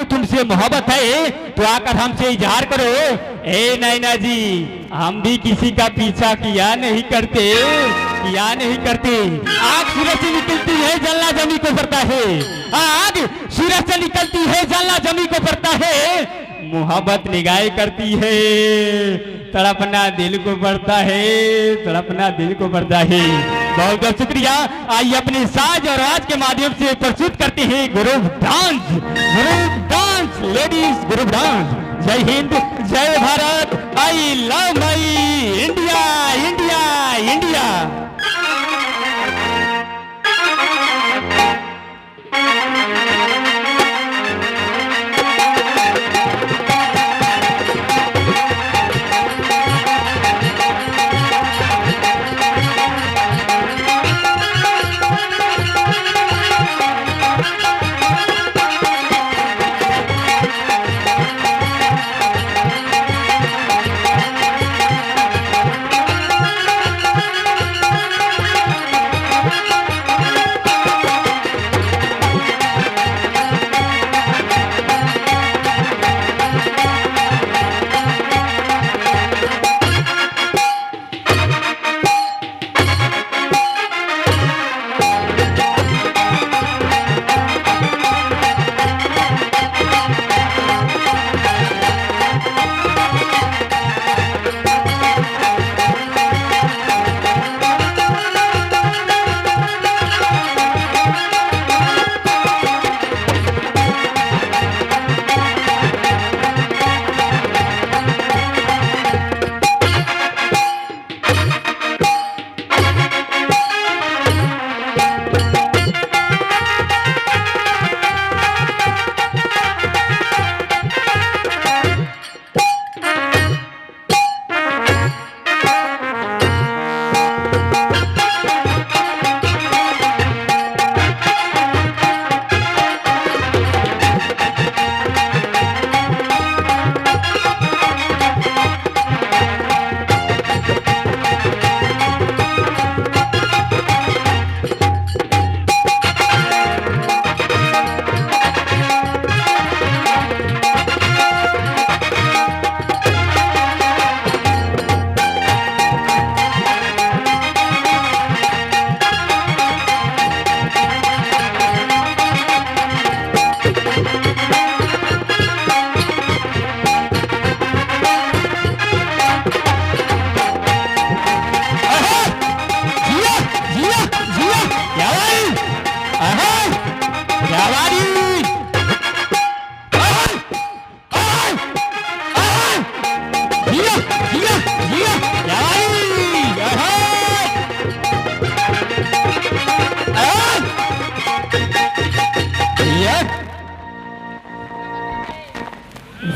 तुमसे मोहब्बत है तो आकर हमसे इजहार करो। ए नैना जी, हम भी किसी का पीछा किया नहीं करते। आग सूरज से निकलती है, जलना जमी को पड़ता है। आग सूरज से निकलती है, जलना जमी को पड़ता है। मोहब्बत निगाह करती है, तड़पना दिल को पड़ता है। बहुत बहुत शुक्रिया। आइए अपने साज और राज के माध्यम से प्रस्तुत करते हैं group dance. Ladies group dance. जय हिंद, जय Bharat, I love my India.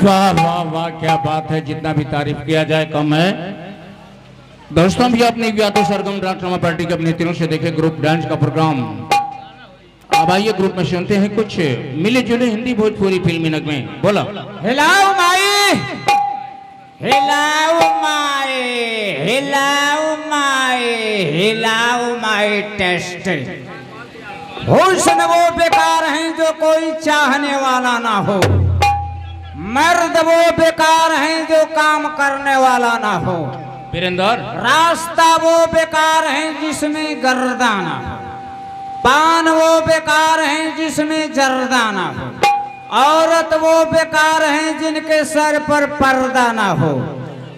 वाह वाह वाह, क्या बात है। जितना भी तारीफ किया जाए कम है। दोस्तों भी अपनी व्यातो सरगम ड्रामा पार्टी के अपने तीनों से देखे ग्रुप डांस का प्रोग्राम। अब आइए ग्रुप में सुनते हैं कुछ मिले जुले हिंदी भोजपुरी फिल्मी नगमे। बोलो। हिलाओ माई, हिलाओ माई, हिलाओ माई, हिलाओ माई टेस्ट। हुस्न वो बेकार हैं जो कोई चाहने वाला ना हो, मर्द वो बेकार हैं जो काम करने वाला ना हो, वीरेंद्र। रास्ता वो बेकार है जिसमें गर्दाना हो, पान वो बेकार है जिसमें जर्दाना हो, औरत वो बेकार है जिनके सर पर पर्दा ना हो,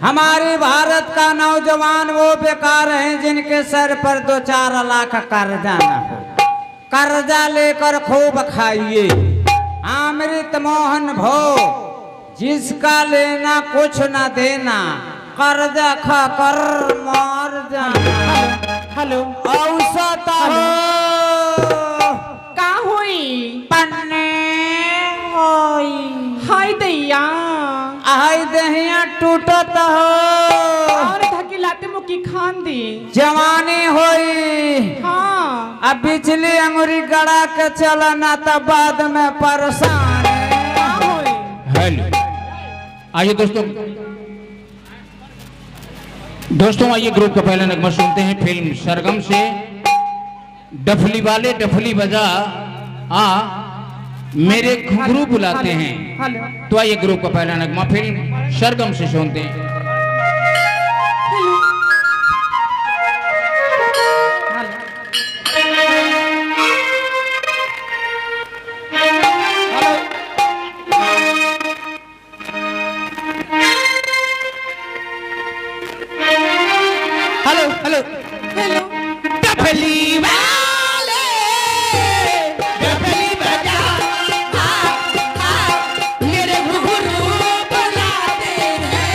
हमारे भारत का नौजवान वो बेकार है जिनके सर पर 2-4 लाख कर्जा ना हो। कर्जा लेकर खूब खाइए, अमृत मोहन भो, जिसका लेना कुछ ना देना, कर्जा खाकर मार जाना। हेलो, औसत हो का हुई? पन्ने होई, हाय दैया, आई दहिया टूटत हो, और धकिलाते मुकी खान दी। जवानी होई, हाँ, अब बिजली अंगुरी गड़ा के चलना तब बाद में परेशान। का हुई? हेलो, आइए दोस्तों आइए ग्रुप का पहला नगमा सुनते हैं फिल्म सरगम से। डफली वाले डफली बजा आ, मेरे घुंघरू बुलाते हैं। हेलो तो आइए ग्रुप का पहला नगमा फिल्म सरगम से सुनते हैं। हेलो हेलो हेलो डफली वाले डफली बजा मेरे घुंघरू बुलाते हैं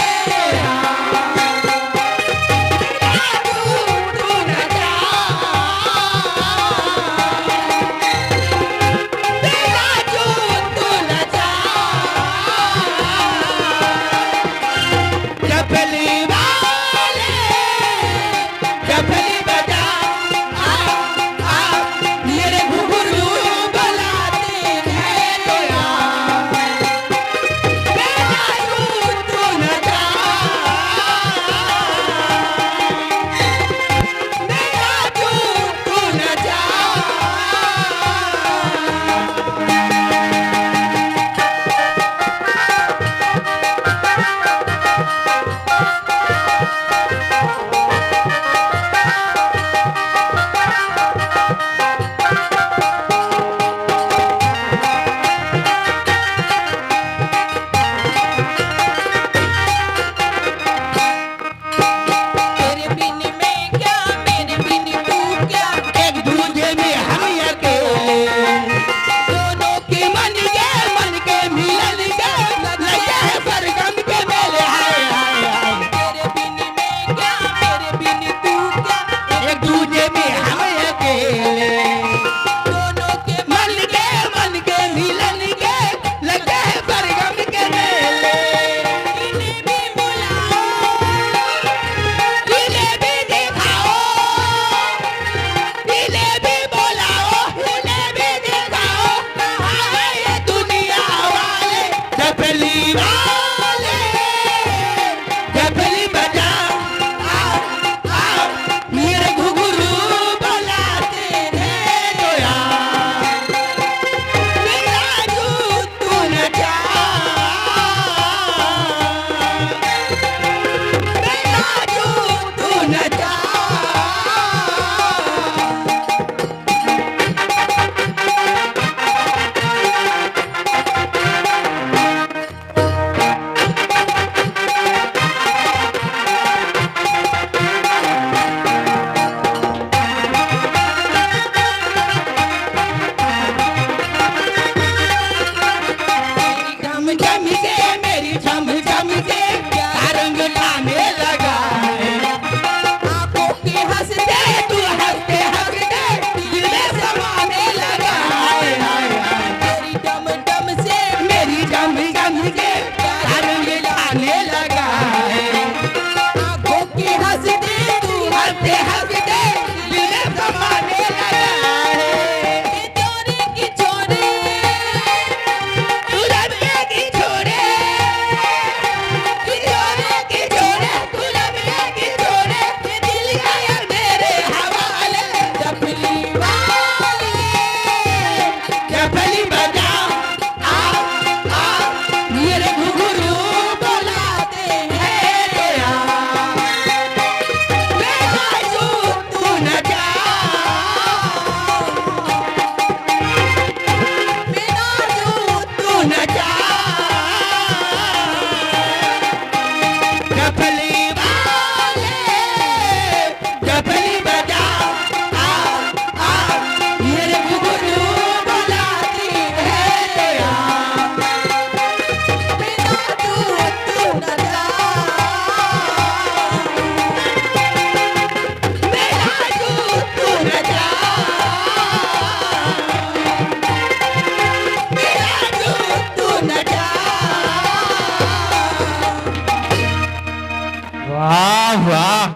तू न जा तेरा जो तू न जा डफली वाले डफली बजा मेरे घुंघरू बुलाते हैं तो यार मेरा यूं तू न जा मेरा यूं तू न जा तेरे बिन में क्या मेरे बिन तू क्या एक दूजे में हम अकेले दोनों की मन के मिलन के लगे हैं सरगम के मेले हाय हाय हाय तेरे बिन में क्या मेरे बिन तू क्या एक दूजे में हम अकेले दोनों के मन के मिलन के लगे हैं सरगम के मेले इन्हें भी बुलाओ इन्हें भी दिखाओ इन्हें भी बुलाओ इन्हें भी दिखाओ कहाँ है ये दुनिया वाले डफली बजा आओ मेरे घुंघरू बुलाते हैं तो यार मेरा यूं तू न जा मेरा यूं तू न जा मेरी झम झम के